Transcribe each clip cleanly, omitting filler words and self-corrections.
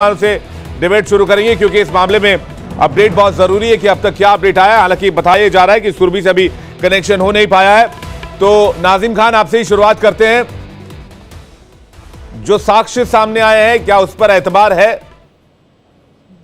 से डिबेट शुरू करेंगे क्योंकि इस मामले में अपडेट बहुत जरूरी है कि अब तक क्या अपडेट आया है। हालांकि बताया जा रहा है कि सुरभि से अभी कनेक्शन हो नहीं पाया है। तो नाजिम खान, आपसे ही शुरुआत करते हैं। जो साक्ष्य सामने आए हैं, क्या उस पर एतबार है?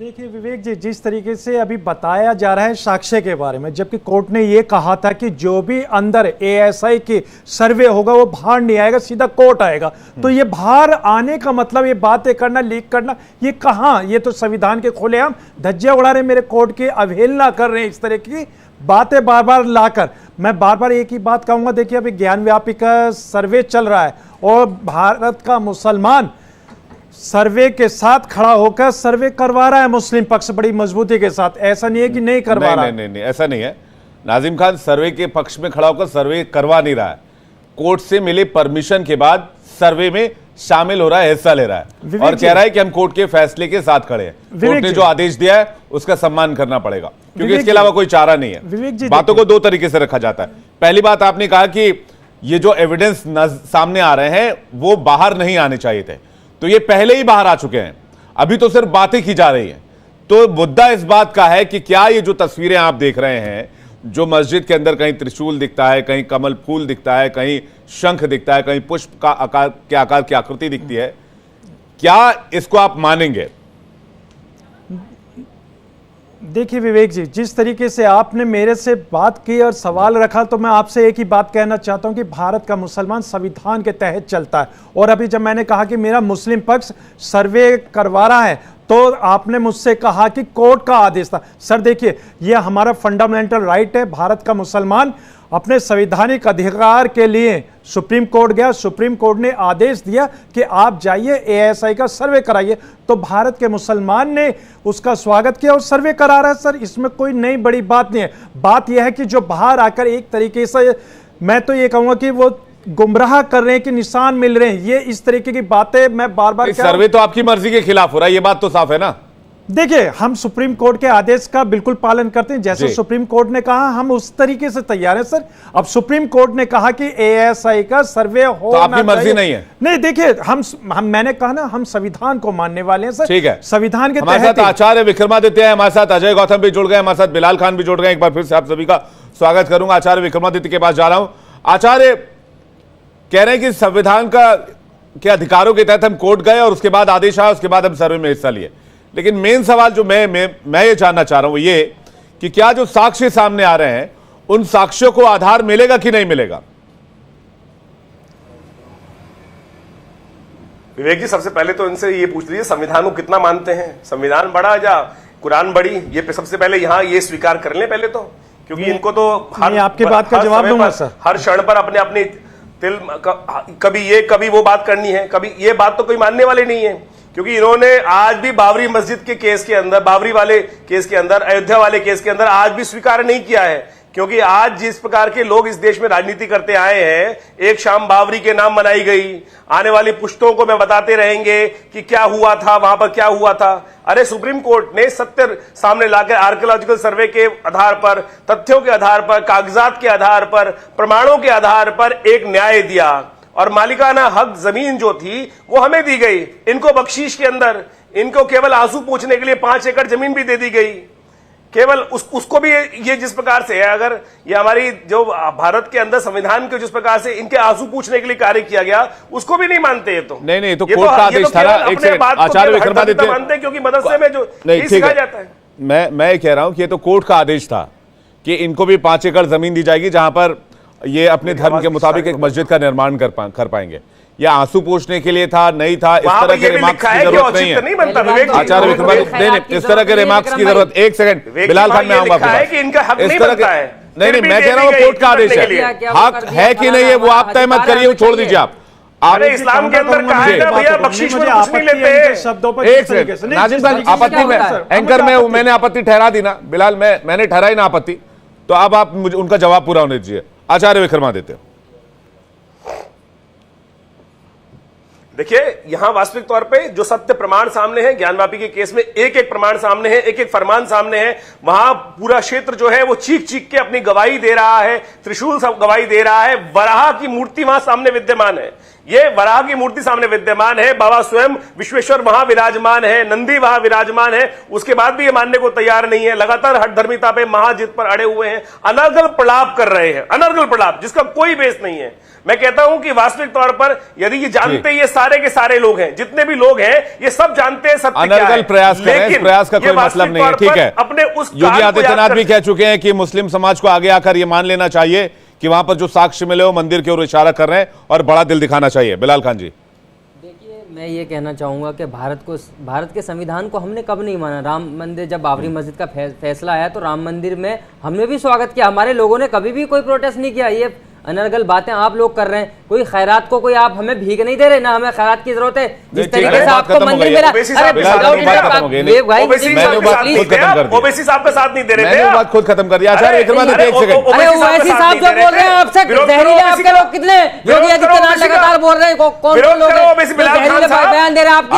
देखिए विवेक जी, जिस तरीके से अभी बताया जा रहा है साक्ष्य के बारे में, जबकि कोर्ट ने यह कहा था कि जो भी अंदर एएसआई की सर्वे होगा वो बाहर नहीं आएगा, सीधा कोर्ट आएगा। तो ये बाहर आने का मतलब ये बातें करना, लीक करना, ये कहां? ये तो संविधान के खुलेआम धज्जियां उड़ा रहे, मेरे कोर्ट की अवहेलना कर रहे हैं इस तरह की बातें बार बार लाकर। मैं बार बार एक ही बात कहूंगा, देखिए अभी ज्ञान व्यापी का सर्वे चल रहा है और भारत का मुसलमान सर्वे के साथ खड़ा होकर सर्वे करवा रहा है मुस्लिम पक्ष बड़ी मजबूती के साथ। ऐसा नहीं है कि नहीं करवा रहा है। नहीं, ऐसा नहीं है। नाजिम खान सर्वे के पक्ष में खड़ा होकर सर्वे करवा नहीं रहा है, कोर्ट से मिले परमिशन के बाद सर्वे में शामिल हो रहा है, हिस्सा ले रहा है और कह रहा है कि हम कोर्ट के फैसले के साथ खड़े हैं। कोर्ट ने जो आदेश दिया है उसका सम्मान करना पड़ेगा, क्योंकि इसके अलावा कोई चारा नहीं है। बातों को दो तरीके से रखा जाता है। पहली बात, आपने कहा कि ये जो एविडेंस सामने आ रहे हैं वो बाहर नहीं आने चाहिए थे, तो ये पहले ही बाहर आ चुके हैं, अभी तो सिर्फ बातें की जा रही हैं। तो मुद्दा इस बात का है कि क्या ये जो तस्वीरें आप देख रहे हैं, जो मस्जिद के अंदर कहीं त्रिशूल दिखता है, कहीं कमल फूल दिखता है, कहीं शंख दिखता है, कहीं पुष्प का आकार की आकृति दिखती है, क्या इसको आप मानेंगे? देखिए विवेक जी, जिस तरीके से आपने मेरे से बात की और सवाल रखा, तो मैं आपसे एक ही बात कहना चाहता हूं कि भारत का मुसलमान संविधान के तहत चलता है। और अभी जब मैंने कहा कि मेरा मुस्लिम पक्ष सर्वे करवा रहा है, तो आपने मुझसे कहा कि कोर्ट का आदेश था। सर देखिए, यह हमारा फंडामेंटल राइट है। भारत का मुसलमान अपने संवैधानिक अधिकार के लिए सुप्रीम कोर्ट गया, सुप्रीम कोर्ट ने आदेश दिया कि आप जाइए एएसआई का सर्वे कराइए, तो भारत के मुसलमान ने उसका स्वागत किया और सर्वे करा रहा है। सर इसमें कोई नई बड़ी बात नहीं है। बात यह है कि जो बाहर आकर एक तरीके से, मैं तो ये कहूंगा कि वो गुमराह कर रहे हैं कि निशान मिल रहे हैं, ये इस तरीके की बातें मैं बार बार सर्वे तो आपकी मर्जी के खिलाफ हो रहा है, ये बात तो साफ है ना। देखिए, हम सुप्रीम कोर्ट के आदेश का बिल्कुल पालन करते हैं, जैसे सुप्रीम कोर्ट ने कहा हम उस तरीके से तैयार हैं सर। अब सुप्रीम कोर्ट ने कहा कि एएसआई का सर्वे हो, तो आपकी मर्जी नहीं है? नहीं, देखिए हम मैंने कहा ना, हम संविधान को मानने वाले हैं सर। ठीक है, संविधान के हमारे साथ आचार्य विक्रमादित्य है, हमारे साथ अजय गौतम भी जुड़ गए, हमारे साथ बिलाल खान भी जुड़ गए। एक बार फिर से आप सभी का स्वागत करूंगा। आचार्य विक्रमादित्य के पास जा रहा हूं। आचार्य कह रहे हैं कि संविधान के अधिकारों के तहत हम कोर्ट गए और उसके बाद आदेश आया, उसके बाद हम सर्वे में हिस्सा लिए। लेकिन मेन सवाल जो मैं ये जानना चाह रहा हूं ये कि क्या जो साक्ष्य सामने आ रहे हैं उन साक्ष्यों को आधार मिलेगा कि नहीं मिलेगा? विवेक जी, सबसे पहले तो इनसे ये पूछ लीजिए संविधान को कितना मानते हैं। संविधान बड़ा या कुरान बड़ी, ये सबसे पहले यहां ये स्वीकार कर लें पहले तो, क्योंकि इनको तो आपकी बात का जवाब दूंगा सर। हर क्षण पर अपने अपने तिल कभी ये कभी वो बात करनी है, कभी ये बात तो कोई मानने वाले नहीं है। क्योंकि इन्होंने आज भी बाबरी मस्जिद के केस के अंदर, बाबरी वाले केस के अंदर, अयोध्या वाले केस के अंदर आज भी स्वीकार नहीं किया है। क्योंकि आज जिस प्रकार के लोग इस देश में राजनीति करते आए हैं, एक शाम बाबरी के नाम मनाई गई, आने वाली पुश्तों को मैं बताते रहेंगे कि क्या हुआ था वहां पर, क्या हुआ था। अरे सुप्रीम कोर्ट ने सत्य सामने लाकर आर्कियोलॉजिकल सर्वे के आधार पर, तथ्यों के आधार पर, कागजात के आधार पर, प्रमाणों के आधार पर एक न्याय दिया और मालिकाना हक जमीन जो थी वो हमें दी गई। इनको बख्शीश के अंदर, इनको केवल आंसू पूछने के लिए 5 एकड़ जमीन भी दे दी गई। केवल उसको भी ये जिस प्रकार से है, अगर ये हमारी जो भारत के अंदर संविधान के जिस प्रकार से इनके आंसू पूछने के लिए कार्य किया गया, उसको भी नहीं मानते। ये तो नहीं, तो कोर्ट का आदेश था। एक सेकंड, आचार्य विक्रमादित्य मानते हैं क्योंकि मदरसे में जो सिखाया जाता है। मैं कह रहा हूं कि ये तो कोर्ट का आदेश था कि इनको भी 5 एकड़ जमीन दी जाएगी जहां पर ये अपने धर्म के मुताबिक एक मस्जिद का निर्माण कर पाएंगे। या आंसू पोंछने के लिए था, नहीं था, इस तरह के रिमार्क्स की जरूरत नहीं है। आचार्य विक्रमादित्य, नहीं, इस तरह के रिमार्क्स की जरूरत। एक सेकंड बिलाल खान, मैं आऊंगा इस तरह के। नहीं, मैं कह रहा हूँ कोर्ट का आदेश है, हक है कि नहीं है वो आप तय मत करिए, वो छोड़ दीजिए आप। अरे इस्लाम के अंदर कहा है भैया बख्शीश में कुछ नहीं लेते शब्दों पर। एक सेकंड नाजिम साहब, आपत्ति में एंकर में मैंने आपत्ति ठहरा दी ना बिलाल, मैंने ठहराई ना आपत्ति, तो अब आप मुझे उनका जवाब पूरा होने दीजिए। आचार्य विक्रमादित्य, देखिए, यहां वास्तविक तौर पे जो सत्य प्रमाण सामने है, ज्ञानवापी के केस में एक एक प्रमाण सामने है, एक एक फरमान सामने है। वहां पूरा क्षेत्र जो है वो चीख चीख के अपनी गवाही दे रहा है, त्रिशूल सब गवाही दे रहा है। वराह की मूर्ति वहां सामने विद्यमान है, ये वराह की मूर्ति सामने विद्यमान है। बाबा स्वयं विश्वेश्वर वहां विराजमान है, नंदी वहां विराजमान है। उसके बाद भी ये मानने को तैयार नहीं है, लगातार हठधर्मिता पे महाजित पर अड़े हुए हैं, अनर्गल प्रलाप कर रहे हैं, अनर्गल प्रलाप जिसका कोई बेस नहीं है। मैं कहता हूं कि वास्तविक तौर पर यदि ये जानते, ये सारे के सारे लोग हैं, जितने भी लोग हैं, ये सब जानते हैं सत्य क्या है। प्रयास कर रहे हैं, इस प्रयास का कोई मतलब नहीं है। ठीक है, अपने उस योगी आदित्यनाथ भी कह चुके हैं कि मुस्लिम समाज को आगे आकर यह मान लेना चाहिए कि वहां पर जो साक्ष्य मिले वो मंदिर की ओर इशारा कर रहे हैं और बड़ा दिल दिखाना चाहिए। बिलाल खान जी, देखिए, मैं ये कहना चाहूँगा कि भारत के संविधान को हमने कब नहीं माना। राम मंदिर, जब बाबरी मस्जिद का फैसला आया तो राम मंदिर में हमने भी स्वागत किया, हमारे लोगों ने कभी भी कोई प्रोटेस्ट नहीं किया। ये अनर्गल बातें आप लोग कर रहे हैं। कोई खैरात को कोई आप हमें भीख नहीं दे रहे, ना हमें खैरात की जरूरत है। जिस तरीके से आपको मंदिर मिला, ओबीसी साहब का साथ नहीं दे रहे थे, बात खुद खत्म कर दिया। अरे ओवैसी साहब जो बोल रहे हैं आपसे, जहरीले आपके लोग कितने, योगी आदित्यनाथ लगातार बोल रहे हैं, कौन लोग जहरीले बयान दे रहे हैं आपकी।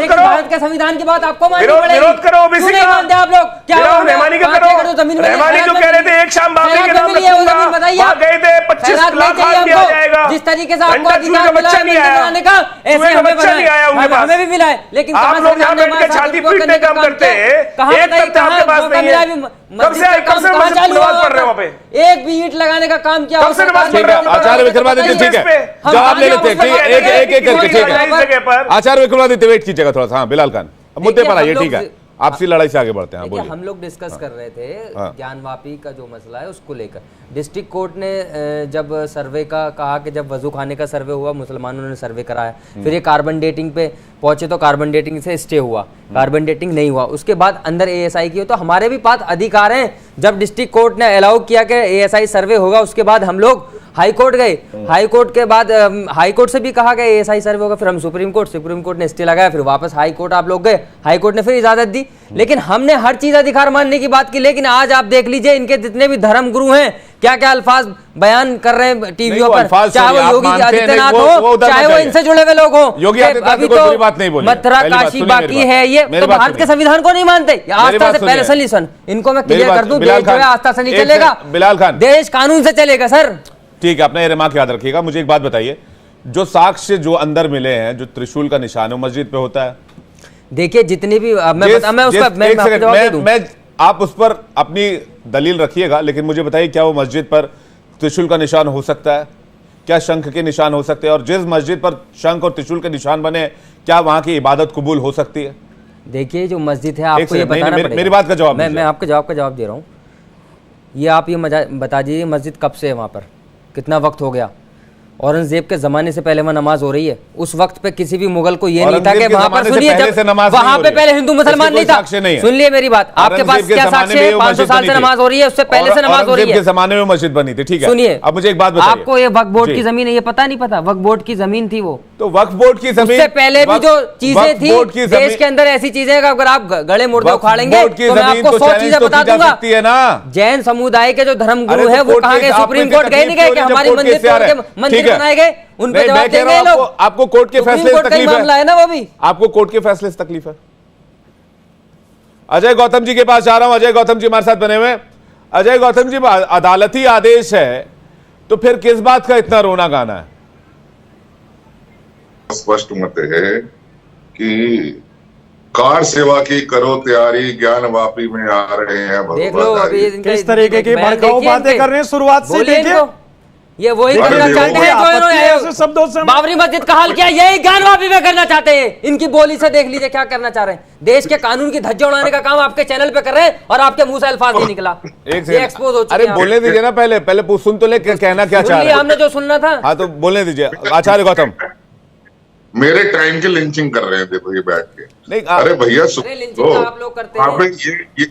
भारत के संविधान की बात आपको माननी पड़ेगी। विरोध करो ओबीसी का, मानते आप लोग क्या रहमानी का करो। रहमानी जो कह रहे थे एक शाम बाबरी के नाम पे गए थे, 25 लाख दिया जाएगा। जिस तरीके से आपको अधिकार मिला है बनाने का, ऐसे हमें भी मिला है। लेकिन आप लोग यहाँ बैठ के छाती पीटने काम करते हैं, एक तथ्य आपके पास नहीं है। कब से नमाज पढ़ रहे हो वहाँ पे? एक भी ईंट लगाने का काम किया? कब से नमाज पढ़ रहे हो? आचार्य विक्रमादित्य, ठीक है, जवाब ले लेते हैं एक करके। ठीक है, आचार्य विक्रमादित्य वेट कीजिएगा थोड़ा सा। हाँ, बिलाल खान, मुद्दे पर आइए। ठीक है, आपसी लड़ाई से आगे बढ़ते हैं। हम लोग डिस्कस कर रहे थे ज्ञानवापी का जो मसला है उसको लेकर। डिस्ट्रिक्ट कोर्ट ने जब सर्वे का कहा कि जब वजू खाने का सर्वे हुआ, मुसलमानों ने सर्वे कराया, फिर ये कार्बन डेटिंग पे पहुंचे तो कार्बन डेटिंग से स्टे हुआ, कार्बन डेटिंग नहीं हुआ। उसके बाद अंदर एएसआई की हो, तो हमारे भी पास अधिकार हैं। जब डिस्ट्रिक्ट कोर्ट ने अलाउ किया कि एएसआई सर्वे होगा, उसके बाद हम लोग हाई कोर्ट गए। हाई कोर्ट के बाद हाई कोर्ट से भी कहा गया एएसआई सर्वे होगा, फिर हम सुप्रीम कोर्ट ने स्टे लगाया, फिर वापस हाई कोर्ट आप लोग गए, हाई कोर्ट ने फिर इजाजत दी। लेकिन हमने हर चीज अधिकार मानने की बात की। लेकिन आज आप देख लीजिए, इनके जितने भी धर्म गुरु हैं, क्या क्या अल्फाज बयान कर रहे हैं टीवीओ पर, चाहे वो योगी आदित्यनाथ हो, चाहे वो इनसे जुड़े हुए लोग हो। योगी आदित्यनाथ अभी कोई बुरी बात नहीं बोली, मथुरा काशी बाकी है। ये तो भारत के संविधान को नहीं मानते। आस्था से पहले सॉल्यूशन इनको मैं क्लियर कर दूं, देश जो है आस्था से नहीं चलेगा, बिलाल खान, देश कानून से चलेगा। सर ठीक है, अपना ये रिमार्क याद रखिएगा। मुझे एक बात बताइए, जो साक्ष्य जो अंदर मिले हैं, जो त्रिशूल का निशान है, मस्जिद पे होता है? देखिए, जितनी भी आप उस पर अपनी दलील रखिएगा, लेकिन मुझे बताइए, क्या वो मस्जिद पर त्रिशूल का निशान हो सकता है? क्या शंख के निशान हो सकते हैं? और जिस मस्जिद पर शंख और त्रिशूल के निशान बने, क्या वहां की इबादत कबूल हो सकती है? देखिए, जो मस्जिद है, आपको ये बताना पड़ेगा। मेरी बात का जवाब, मैं आपके जवाब का जवाब दे रहा हूँ। ये आप ये बता दीजिए, मस्जिद कब से है वहाँ पर, कितना वक्त हो गया? औरंगजेब के जमाने से पहले वहां नमाज हो रही है। उस वक्त पे किसी भी मुगल को ये नहीं था कि वहां पर, सुनिए, वहां पे पहले हिंदू मुसलमान नहीं था। सुन लिए मेरी बात, आपके पास क्या साक्ष्य है? 500 साल से नमाज हो रही है, उससे पहले से नमाज हो रही है। जमाने में मस्जिद बनी थी, ठीक है। सुनिए, अब मुझे एक बात बताइए, आपको ये वक्फ बोर्ड की जमीन है, ये पता नहीं पता? वक्फ बोर्ड की जमीन थी वो, तो वक्फ बोर्ड की जमीन, उससे पहले भी जो चीजें थी देश के अंदर, ऐसी चीजें अगर आप गड़े मुर्दे उखाड़ेंगे तो मैं आपको 100 चीजें बता दूंगा। जैन समुदाय के जो धर्म गुरु है वो कहाँ गए? सुप्रीम कोर्ट गए नहीं गए कि हमारी मंदिर बनाए गए? उन पे जवाब देंगे लोग। आपको कोर्ट के फैसले से तकलीफ है ना? वो भी आपको कोर्ट के फैसले से तकलीफ है? अजय गौतम जी के पास जा रहा हूं। अजय गौतम जी हमारे साथ बने हुए। अजय गौतम जी, अदालती आदेश है तो फिर किस बात का इतना रोना गाना है? स्पष्ट मत है कि कार सेवा की करो तैयारी, ज्ञानवापी में आ रहे हैं। देख लो अभी किस तरीके की भड़काऊ बातें कर रहे हैं शुरुआत से। देखिए, ये वही करना चाहते हैं जो बाबरी मस्जिद का हाल किया, यही ज्ञानवापी में करना चाहते हैं। इनकी बोली से देख लीजिए क्या करना चाह रहे हैं। देश के कानून की धज्जियां उड़ाने का काम आपके चैनल पे कर रहे हैं और आपके मुंह से अल्फाज नहीं निकला। एक्सपोज हो चुके हैं। अरे बोलने दीजिए ना, पहले सुन तो ले, कहना क्या चाह रहे हैं। हमने जो सुनना था। हाँ, तो बोलने दीजिए। आचार्य गौतम, मेरे टाइम की लिंचिंग कर रहे हैं, देखो ये बैठ के। नहीं, अरे भैया सुन तो आप लोग करते हैं।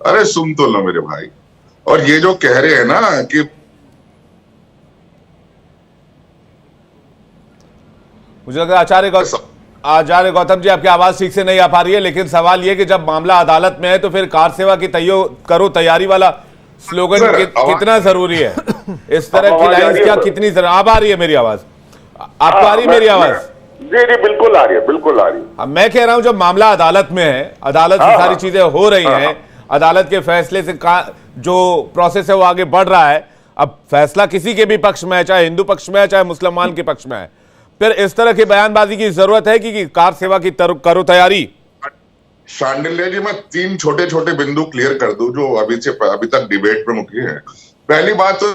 अरे सुन तो लो मेरे भाई। और ये जो कह रहे हैं ना कि मुझे लग रहा है आचार्य गौतम जी आपकी आवाज ठीक से नहीं आ पा रही है, लेकिन सवाल ये कि जब मामला अदालत में है तो फिर कार सेवा की करो तैयारी वाला स्लोगन कितना जरूरी है? इस तरह की लाइंस क्या कितनी अब आ रही है मेरी आवाज? आपको आ रही मेरी आवाज? जी जी बिल्कुल आ रही है, बिल्कुल आ रही है। अब मैं कह रहा हूं जब मामला अदालत में है, अदालत से सारी चीजें हो रही हैं, अदालत के फैसले से जो प्रोसेस है वो आगे बढ़ रहा है। अब फैसला किसी के भी पक्ष में है, चाहे हिंदू पक्ष में है चाहे मुसलमान के पक्ष में है, फिर इस तरह की बयानबाजी की जरूरत है कि कार सेवा की करो तैयारी। शांडिल्य जी, मैं 3 छोटे छोटे बिंदु क्लियर कर दूं जो अभी तक डिबेट में मुख्य है। पहली बात तो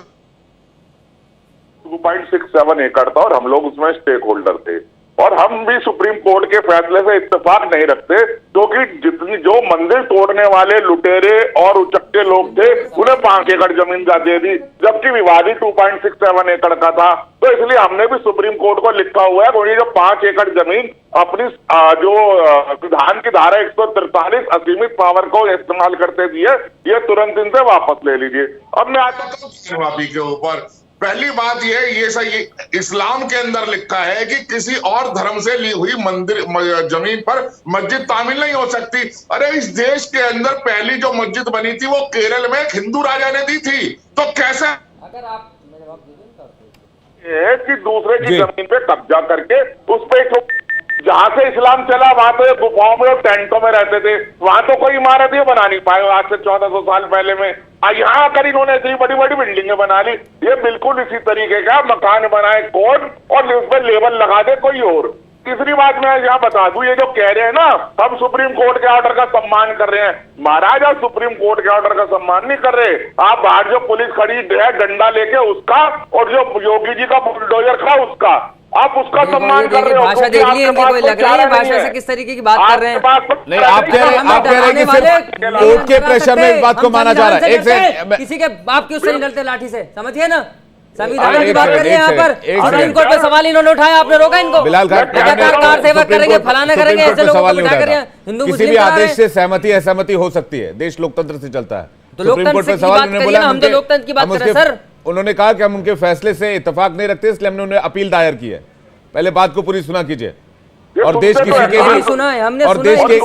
2.67 एकड़ था और हम लोग उसमें स्टेक होल्डर थे, और हम भी सुप्रीम कोर्ट के फैसले से इत्तेफाक नहीं रखते, क्योंकि जितनी जो मंदिर तोड़ने वाले लुटेरे और उचक्के लोग थे उन्हें 5 एकड़ जमीन का दे दी, जबकि विवादित 2.67 एकड़ का था। तो इसलिए हमने भी सुप्रीम कोर्ट को लिखा हुआ है कि जो 5 एकड़ जमीन अपनी जो विधान की धारा 143 असीमित पावर को इस्तेमाल करते दिए, ये तुरंत इनसे वापस ले लीजिए। अब मैं आता हूँ वापी के ऊपर। पहली बात ये सही, इस्लाम के अंदर लिखा है कि किसी और धर्म से ली हुई मंदिर जमीन पर मस्जिद तामील नहीं हो सकती। अरे इस देश के अंदर पहली जो मस्जिद बनी थी वो केरल में एक हिंदू राजा ने दी थी, तो कैसे अगर आप कि दूसरे की जमीन पे कब्जा करके उस पे जहां से इस्लाम चला वहां तो गुफाओं में और टेंटों में रहते थे, वहां तो कोई इमारत ही बना नहीं पाए आज से 1400 साल पहले में। यहाँ आकर इन्होंने इतनी बड़ी बड़ी बिल्डिंगें बना ली। ये बिल्कुल इसी तरीके का मकान बनाए कौन और उस पर लेबल लगा दे कोई और। तीसरी बात मैं यहाँ बता दूं, ये जो कह रहे हैं ना हम सुप्रीम कोर्ट के ऑर्डर का सम्मान कर रहे हैं, महाराज आप सुप्रीम कोर्ट के ऑर्डर का सम्मान नहीं कर रहे। आप बाहर जो पुलिस खड़ी है डंडा लेके उसका, और जो योगी जी का बुलडोजर खड़ा उसका, आप उसका सम्मान कर रहे हो। भाषा देख ली इनकी, कोई लग रहा है भाषा से किस तरीके की बात कर रहे हैं। नहीं, आप कह रहे हैं कि सिर्फ कोर्ट के प्रेशर में इस बात को माना जा रहा है। किसी के बाप की उससे नहीं डरते लाठी से, समझिए ना, संविधान की बात कर रहे हैं यहाँ पर। सुप्रीम कोर्ट पे सवाल इन्होंने उठाया, आपने रोका इनको। बिलाल खान कार सेवा करेंगे, फलाना करेंगे, ऐसे लोगों को बिठा कर हिंदू किसी मुस्लिम भी आदेश से सहमति असहमति हो सकती है, देश लोकतंत्र से चलता है। तो लोकतंत्र की बात करिए ना, हम तो लोकतंत्र की बात कर रहे हैं सर। उन्होंने कहा कि हम उनके फैसले से इत्तेफाक नहीं रखते, इसलिए हमने उन्हें अपील दायर की है। पहले बात को पूरी सुना कीजिए। और देश किसी के भी सुना है हमने, और देश के एक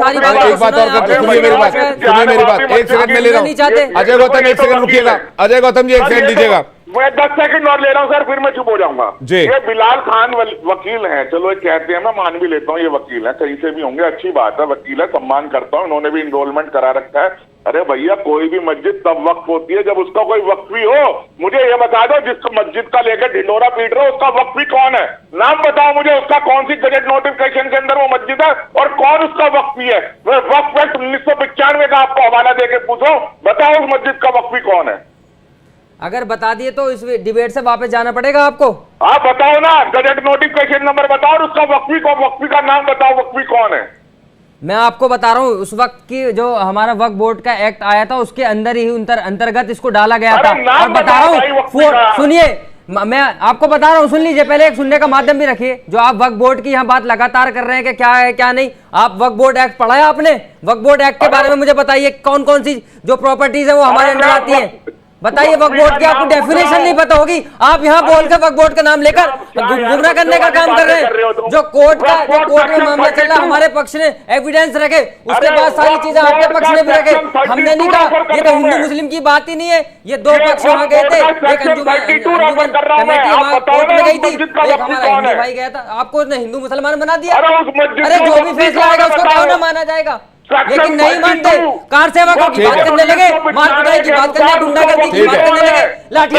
बात और करते, सुनिए मेरी बात, सुनिए मेरी बात, 1 सेकंड में ले रहा हूँ। अजय गौतम 1 सेकंड रुकिएगा, अजय गौतम जी 1 सेकंड दीजिएगा। मैं 10 सेकंड और ले रहा हूँ सर, फिर मैं चुप हो जाऊंगा। ये बिलाल खान वकील हैं, चलो ये कहते हैं, मैं मान भी लेता हूँ ये वकील है, कहीं से भी होंगे, अच्छी बात है, वकील है, सम्मान करता हूँ, उन्होंने भी इनरोलमेंट करा रखा है। अरे भैया कोई भी मस्जिद तब वक्फ होती है जब उसका कोई वक्फी हो। मुझे ये बता दो जिसको मस्जिद का लेकर ढिंडोरा पीट रहे हो उसका वक्फी कौन है? नाम बताओ मुझे उसका, कौन सी गजट नोटिफिकेशन के अंदर वो मस्जिद है और कौन उसका वक्फी है। मैं वक्फ एक्ट 1995 का आपको हवाला देके पूछो, बताओ उस मस्जिद का वक्फी कौन है? अगर बता दिए तो इस डिबेट से वापस जाना पड़ेगा आपको। आप बताओ ना, गजट नोटिफिकेशन नंबर बताओ और उसका वक्फी का नाम बताओ, वक्फी कौन है? मैं आपको बता रहा हूँ, उस वक्त की जो हमारा वक्फ बोर्ड का एक्ट आया था उसके अंदर ही अंतर्गत इसको डाला गया था। और बता रहा हूँ, सुनिए, मैं आपको बता रहा हूँ, सुन लीजिए पहले, एक सुनने का माध्यम भी रखिए। जो आप वक्फ बोर्ड की यहाँ बात लगातार कर रहे हैं कि क्या है क्या नहीं, आप वक्फ बोर्ड एक्ट पढ़ा है आपने? वक्फ बोर्ड एक्ट के बारे में मुझे बताइए, कौन कौन सी जो प्रॉपर्टीज है वो हमारे अंदर आती है, बताइए। वक्फ बोर्ड की आपको डेफिनेशन नहीं पता होगी, आप यहाँ बोल के वक्फ बोर्ड का नाम लेकर गुमराह करने का काम कर रहे हैं। जो कोर्ट में मामला चल रहा है, हमारे पक्ष ने एविडेंस रखे, उसके बाद सारी चीजें आपके पक्ष ने भी रखे। हमने नहीं कहा, ये तो हिंदू मुस्लिम की बात ही नहीं है, ये दो पक्ष वहां गए थे, एक अंजुमन कमेटी वहां कोर्ट में गई थी, एक हमारा हिंदू भाई गया था। आपको हिंदू मुसलमान बना दिया। अरे जो भी फैसला आएगा उसको क्यों ना माना जाएगा, लेकिन नहीं मानते। कार सेवा की बात करने लगे, मार पिटाई की बात करने, गुंडागर्दी की बात करने लगे, लाठी।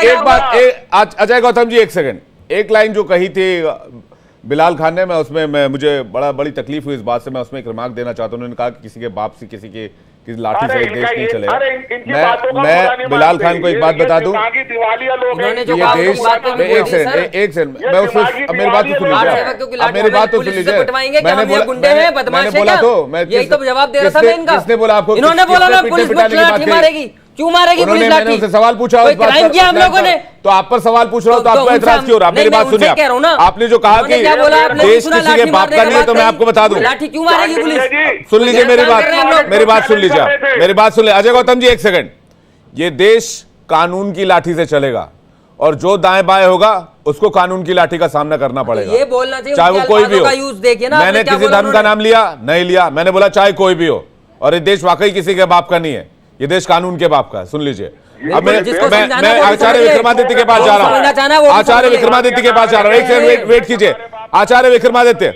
एक बात अजय गौतम जी 1 सेकंड, एक लाइन जो कही थी बिलाल खान ने, मैं उसमें मुझे बड़ी तकलीफ हुई इस बात से, मैं उसमें एक रिमार्क देना चाहता हूँ। उन्होंने कहा कि किसी के बाप से किसी की लाठी से देश नहीं चलेगा। मैं बिलाल खान को एक बात बता दूं, एक सेकंड, मैं उसमें मेरी बात तो सुन लीजिए, मेरी बात तो सुन लीजिए। मैंने बोला तो, मैं जवाब दे रहा था मैं इनका, किसने बोला आपको? इन्होंने बोला ना पुलिस लाठी मारेगी, क्यों मारेगी पुलिस लाठी? उनसे सवाल पूछा, क्राइम किया हम लोगों ने, तो आप पर सवाल पूछ रहा हूं, तो आपको एतराज क्यों हो रहा? मेरी बात सुनिए, आपने जो कहा कि देश किसी के बाप का नहीं है, तो मैं आपको बता दूं, लाठी क्यों मारेगी पुलिस? सुन लीजिए मेरी बात सुन लीजिए, मेरी बात सुन लीजिए। अजय गौतम जी 1 सेकंड, ये देश कानून की लाठी से चलेगा और जो दाएं बाएं होगा उसको कानून की लाठी का सामना करना पड़ेगा। ये बोलना चाहिए, चाहे वो कोई भी हो। यूज देखिए ना, मैंने किसी धर्म का नाम लिया नहीं लिया, मैंने बोला चाहे कोई भी हो, और ये देश वाकई किसी के बाप का नहीं है, ये देश कानून के बाप का है। सुन लीजिए, अब जिसको मैं समझाना वो भी आचार्य समझे। विक्रमादित्य के पास जो जा समझना रहा चाहना है हूँ, वो भी आचार्य समझे। विक्रमादित्य के पास जा रहा हूँ। एक सेकंड वेट कीजिए। आचार्य विक्रमादित्य